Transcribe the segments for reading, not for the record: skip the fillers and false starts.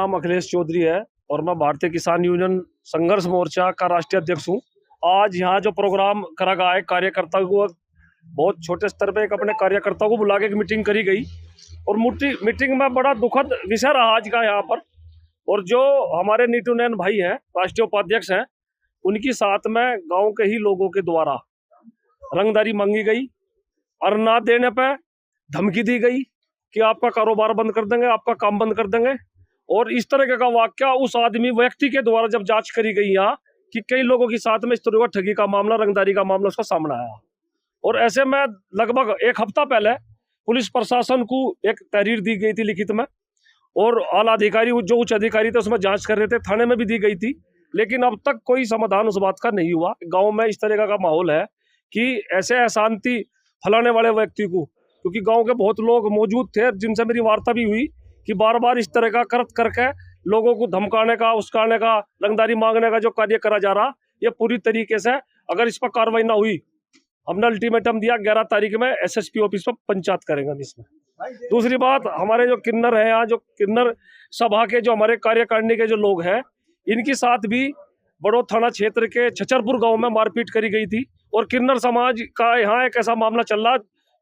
नाम अखिलेश चौधरी है और मैं भारतीय किसान यूनियन संघर्ष मोर्चा का राष्ट्रीय अध्यक्ष हूँ। आज यहाँ जो प्रोग्राम करा गया है, कार्यकर्ताओं को बहुत छोटे स्तर पे एक अपने कार्यकर्ताओं को बुला के एक मीटिंग करी गई और मीटिंग में बड़ा दुखद विषय रहा आज का यहाँ पर। और जो हमारे नीतू नैन भाई हैं, राष्ट्रीय उपाध्यक्ष हैं, उनकी साथ में गाँव के ही लोगों के द्वारा रंगदारी मांगी गई और ना देने पर धमकी दी गई कि आपका कारोबार बंद कर देंगे, आपका काम बंद कर देंगे। और इस तरह का वाक्य उस आदमी व्यक्ति के द्वारा जब जांच करी गई यहाँ कि कई लोगों के साथ में इस तरह का ठगी का मामला, रंगदारी का मामला उसका सामने आया। और ऐसे में लगभग एक हफ्ता पहले पुलिस प्रशासन को एक तहरीर दी गई थी लिखित में, और आला अधिकारी जो उच्च अधिकारी थे उसमें जांच कर रहे थे, थाने में भी दी गई थी, लेकिन अब तक कोई समाधान उस बात का नहीं हुआ। गाँव में इस तरह का माहौल है कि ऐसे अशांति फैलाने वाले व्यक्ति को, क्योंकि गांव के बहुत लोग मौजूद थे जिनसे मेरी वार्ता भी हुई कि बार बार इस तरह का करके लोगों को धमकाने का, उस्काने का, रंगदारी मांगने का जो कार्य करा जा रहा, ये पूरी तरीके से अगर इस पर कार्रवाई ना हुई, हमने अल्टीमेटम दिया 11 तारीख में एसएसपी ऑफिस पर पंचायत करेंगे हम इसमें। दूसरी बात, हमारे जो किन्नर है यहाँ, जो किन्नर सभा के जो हमारे कार्यकारिणी के जो लोग हैं, इनके साथ भी बड़ो थाना क्षेत्र के छचरपुर गाँव में मारपीट करी गई थी। और किन्नर समाज का यहाँ एक ऐसा मामला चल रहा,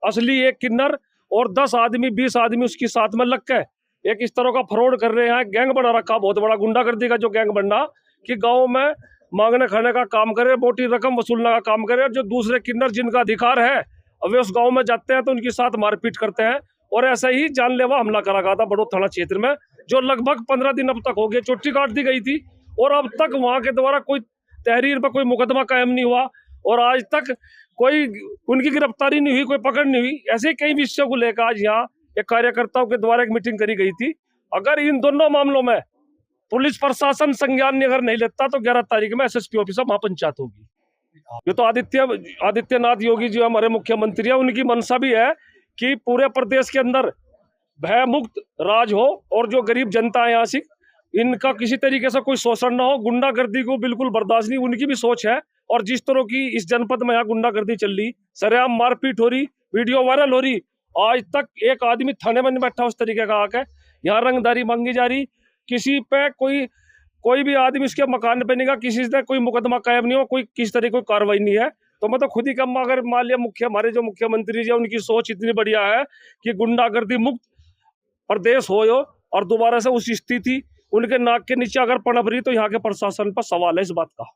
असली एक किन्नर और 10 आदमी 20 आदमी उसके साथ में लग के एक इस तरह का फ्रॉड कर रहे हैं, गैंग बना रखा, बहुत बड़ा गुंडागर्दी का जो गैंग बनना कि गांव में मांगने खाने का काम करे, मोटी रकम वसूलने का काम करे। और जो दूसरे किन्नर जिनका अधिकार है वे उस गांव में जाते हैं तो उनके साथ मारपीट करते हैं। और ऐसा ही जानलेवा हमला करा गया था बड़ो थाना क्षेत्र में, जो लगभग 15 दिन अब तक हो गए, चोटी काट दी गई थी और अब तक वहां के द्वारा कोई तहरीर पर कोई मुकदमा कायम नहीं हुआ और आज तक कोई उनकी गिरफ्तारी नहीं हुई, कोई पकड़ नहीं हुई। ऐसे कई विषयों को लेकर आज यहाँ एक कार्यकर्ताओं के द्वारा एक मीटिंग करी गई थी। अगर इन दोनों मामलों में पुलिस प्रशासन संज्ञान अगर नहीं लेता तो 11 तारीख में एसएसपी ऑफिस में महापंचायत होगी। ये तो आदित्यनाथ योगी जी हमारे मुख्यमंत्री है, उनकी मंशा भी है कि पूरे प्रदेश के अंदर भय मुक्त राज हो और जो गरीब जनता है यहाँ से, इनका किसी तरीके से कोई शोषण ना हो, गुंडागर्दी को बिल्कुल बर्दाश्त नहीं, उनकी भी सोच है। और जिस तरह की इस जनपद में यहाँ गुंडागर्दी चल रही, सरेआम मारपीट हो रही, वीडियो वायरल हो रही, आज तक एक आदमी थाने में नहीं बैठा उस तरीके का आके यहाँ रंगदारी मांगी जा रही। किसी पे कोई भी आदमी इसके मकान पे नहीं गया, किसी से कोई मुकदमा कायम नहीं हो, कोई किसी तरह कोई कार्रवाई नहीं है। तो मैं तो खुद ही कम, अगर मान लिया हमारे जो मुख्यमंत्री जी उनकी सोच इतनी बढ़िया है कि गुंडागर्दी मुक्त प्रदेश हो और दोबारा से उस स्थिति उनके नाक के नीचे अगर पनप रही तो यहाँ के प्रशासन पर सवाल है इस बात का।